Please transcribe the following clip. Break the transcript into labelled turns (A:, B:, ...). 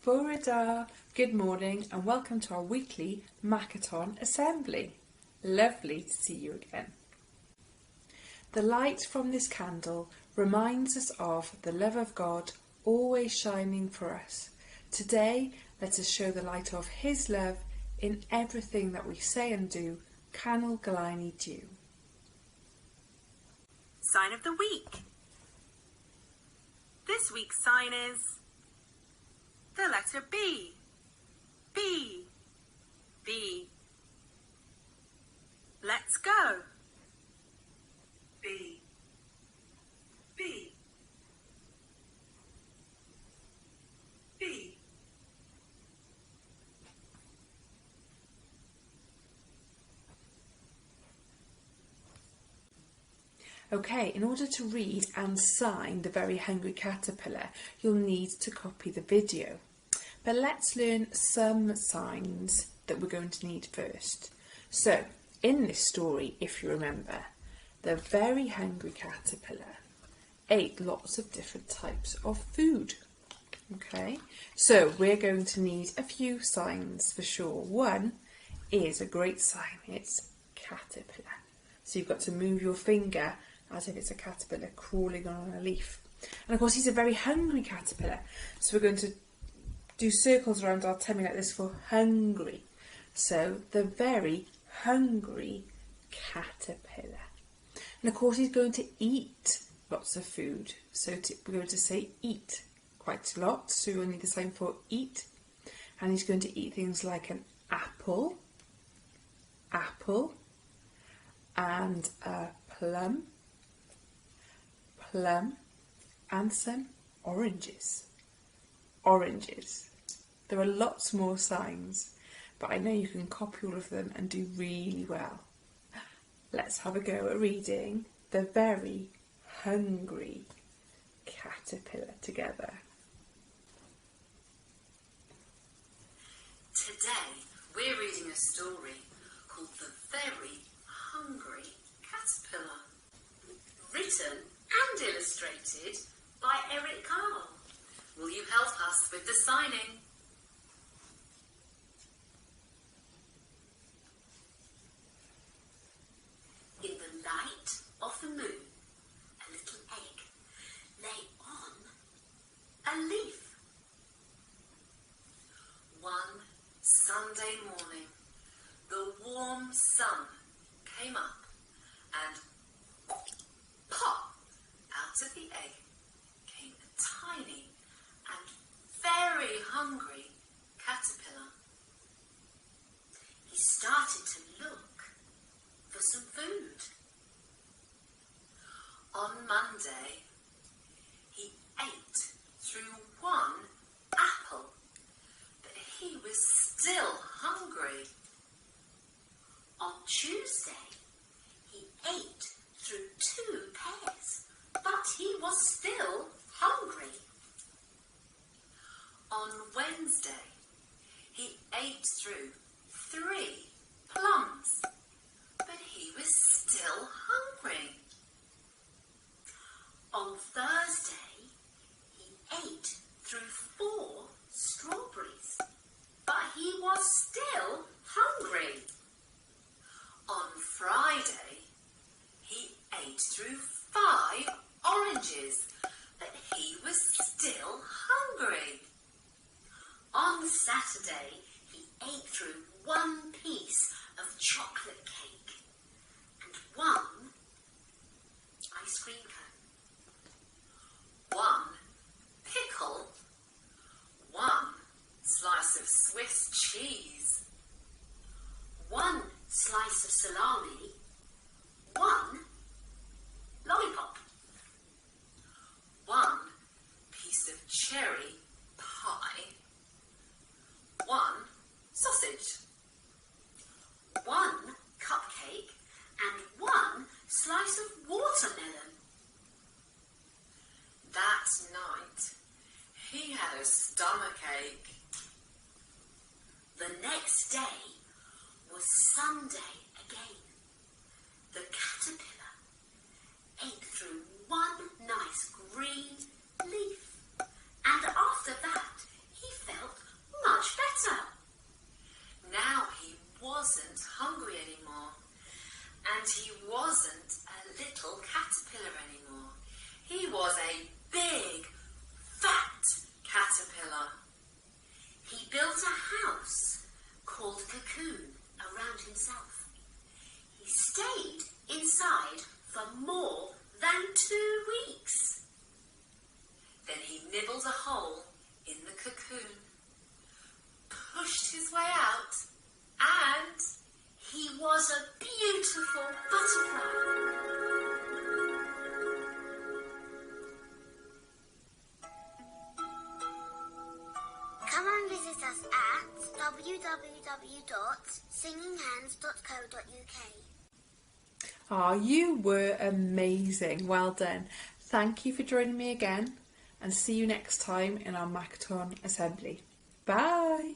A: Furada, good morning and welcome to our weekly Makaton Assembly. Lovely to see you again. The light from this candle reminds us of the love of God always shining for us. Today, let us show the light of His love in everything that we say and do. Canol Galani Dew.
B: Sign of the week. This week's sign is the letter B. B. B. Let's go. B. B. B.
A: Okay, in order to read and sign The Very Hungry Caterpillar, you'll need to copy the video. But let's learn some signs that we're going to need first. So, in this story, if you remember, the very hungry caterpillar ate lots of different types of food. Okay, so we're going to need a few signs for sure. One is a great sign, it's caterpillar. So you've got to move your finger as if it's a caterpillar crawling on a leaf. And of course he's a very hungry caterpillar. So we're going to do circles around our tummy like this for hungry. So the very hungry caterpillar. And of course he's going to eat lots of food. So we're going to say eat quite a lot. So we'll need the sign for eat. And he's going to eat things like an apple, and a plum, and some oranges. There are lots more signs, but I know you can copy all of them and do really well. Let's have a go at reading The Very Hungry Caterpillar together.
C: Today we're reading a story called The Very Hungry Caterpillar, written and illustrated by Eric Carl. Will you help us with the signing? In the light of the moon, a little egg lay on a leaf. One Sunday morning, the warm sun came up and pop! Out of the egg came a tiny and very hungry caterpillar. He started to look for some food. On Monday, he ate through one apple, but he was still hungry. On Tuesday, he ate through 2 pears, but he was still hungry. On Wednesday, he ate through 3 plums, but he was still hungry. On Thursday, he ate through 4 strawberries, but he was still hungry. On Friday, he ate through 5 oranges, but he was still hungry. On Saturday, he ate through 1 piece of chocolate cake and 1 ice cream cone, 1 pickle, 1 slice of Swiss cheese, 1 slice of salami, 1 lollipop, 1 piece of cherry pie, 1 sausage, 1 cupcake and 1 slice of watermelon. That night, he had a stomachache. The next day was Sunday again. The caterpillar ate through 1 nice green leaf, and after that he felt in the cocoon, pushed his way out, and he was a beautiful butterfly.
D: Come and visit us at www.singinghands.co.uk.
A: Ah, you were amazing. Well done. Thank you for joining me again, and see you next time in our Makaton Assembly. Bye.